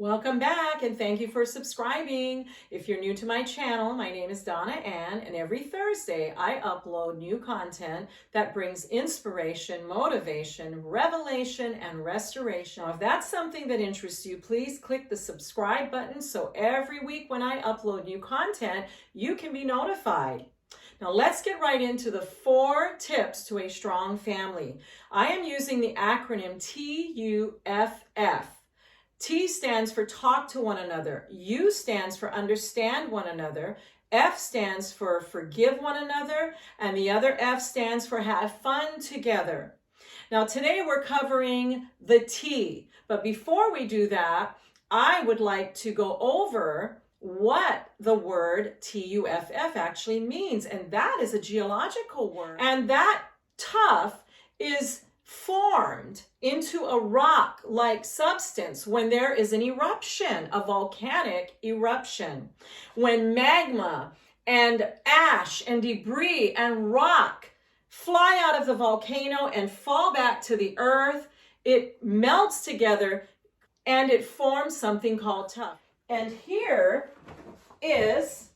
Welcome back and thank you for subscribing. If you're new to my channel, my name is Donna Ann, and every Thursday I upload new content that brings inspiration, motivation, revelation, and restoration. Now, if that's something that interests you, please click the subscribe button so every week when I upload new content, you can be notified. Now let's get right into the 4 tips to a strong family. I am using the acronym TUFF. T stands for talk to one another. U stands for understand one another. F stands for forgive one another. And the other F stands for have fun together. Now today we're covering the T. But before we do that, I would like to go over what the word TUFF actually means. And that is a geological word. And that tuff is formed into a rock-like substance when there is an eruption, a volcanic eruption. When magma and ash and debris and rock fly out of the volcano and fall back to the earth, it melts together and it forms something called tuff. And here is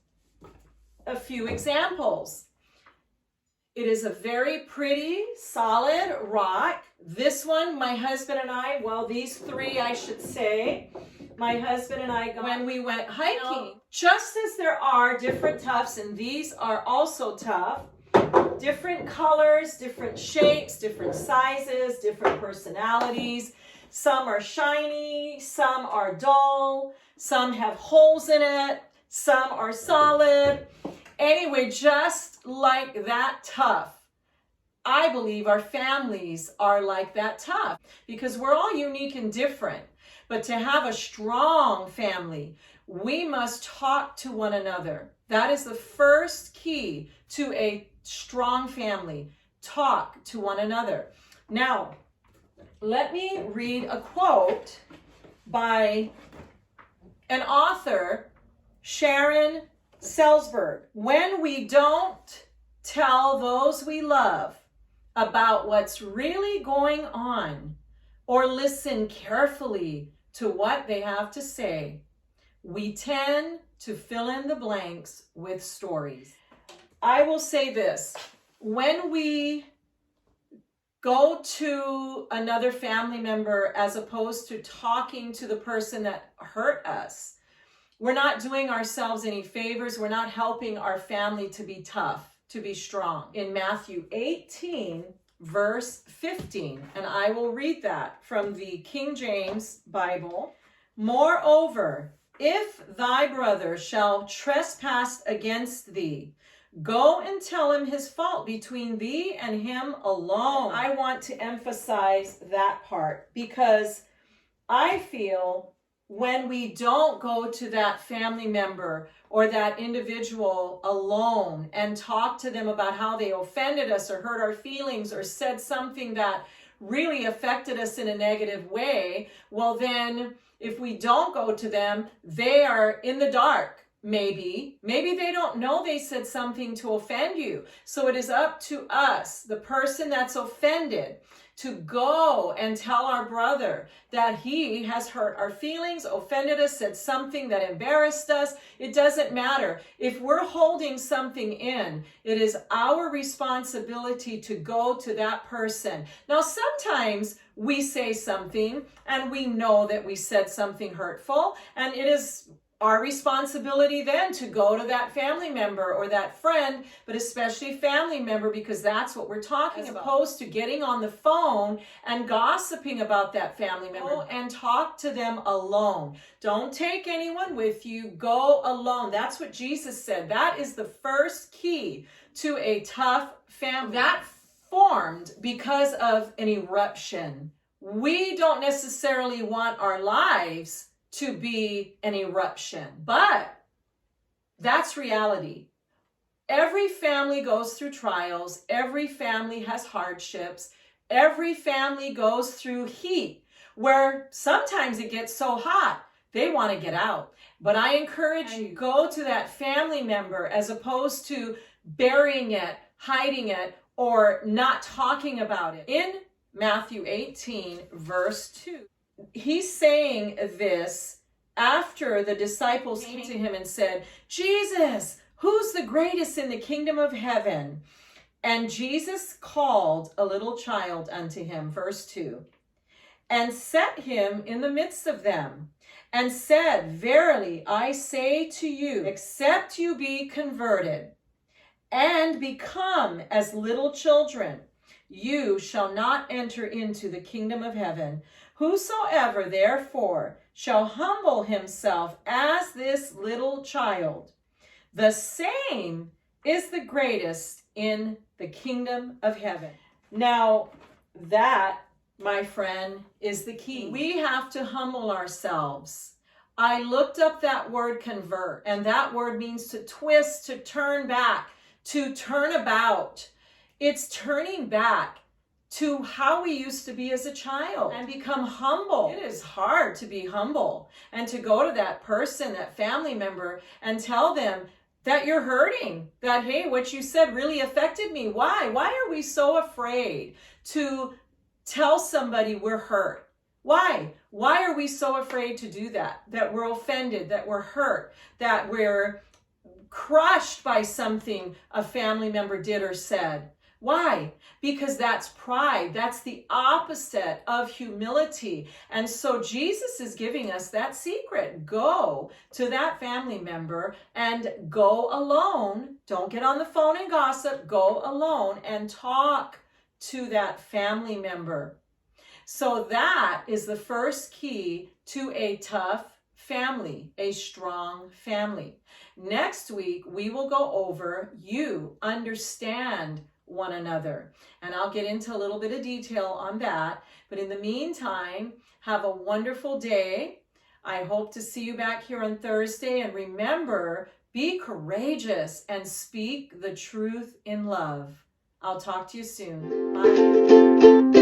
a few examples. It is a very pretty, solid rock. This one, my husband and I, well, these 3, I should say, my husband and I, when we went hiking, just as there are different tuffs, and these are also tuff, different colors, different shapes, different sizes, different personalities. Some are shiny, some are dull, some have holes in it, some are solid. Anyway, just like that tuff, I believe our families are like that tuff because we're all unique and different. But to have a strong family, we must talk to one another. That is the first key to a strong family. Talk to one another. Now, let me read a quote by an author, Sharon Salzberg. When we don't tell those we love about what's really going on or listen carefully to what they have to say, we tend to fill in the blanks with stories. I will say this, when we go to another family member as opposed to talking to the person that hurt us, we're not doing ourselves any favors. We're not helping our family to be tough, to be strong. In Matthew 18, verse 15, and I will read that from the King James Bible. Moreover, if thy brother shall trespass against thee, go and tell him his fault between thee and him alone. I want to emphasize that part because I feel when we don't go to that family member or that individual alone and talk to them about how they offended us or hurt our feelings or said something that really affected us in a negative way, well then, if we don't go to them, they are in the dark. Maybe they don't know they said something to offend you. So it is up to us, the person that's offended, to go and tell our brother that he has hurt our feelings, offended us, said something that embarrassed us. It doesn't matter. If we're holding something in, it is our responsibility to go to that person. Now, sometimes we say something and we know that we said something hurtful, and it is our responsibility then to go to that family member or that friend, but especially family member, because that's what we're talking about. As opposed to getting on the phone and gossiping about that family member. Go and talk to them alone. Don't take anyone with you. Go alone. That's what Jesus said. That is the first key to a tough family. That formed because of an eruption. We don't necessarily want our lives to be an eruption, but that's reality. Every family goes through trials. Every family has hardships. Every family goes through heat where sometimes it gets so hot they want to get out. But I encourage you, go to that family member as opposed to burying it, hiding it, or not talking about it. In Matthew 18, verse 2, he's saying this after the disciples came to him and said, Jesus, who's the greatest in the kingdom of heaven? And Jesus called a little child unto him, verse 2, and set him in the midst of them, and said, Verily I say to you, except you be converted and become as little children, you shall not enter into the kingdom of heaven. Whosoever therefore shall humble himself as this little child, the same is the greatest in the kingdom of heaven. Now, that, my friend, is the key. We have to humble ourselves. I looked up that word convert, and that word means to twist, to turn back, to turn about. It's turning back to how we used to be as a child and become humble. It is hard to be humble and to go to that person, that family member, and tell them that you're hurting, that, hey, what you said really affected me. Why? Why are we so afraid to tell somebody we're hurt? Why? Why are we so afraid to do that? That we're offended, that we're hurt, that we're crushed by something a family member did or said. Why? Because that's pride. That's the opposite of humility. And so Jesus is giving us that secret. Go to that family member and go alone. Don't get on the phone and gossip. Go alone and talk to that family member. So that is the first key to a tough family, a strong family. Next week, we will go over you understand one another. And I'll get into a little bit of detail on that. But in the meantime, have a wonderful day. I hope to see you back here on Thursday. And remember, be courageous and speak the truth in love. I'll talk to you soon. Bye.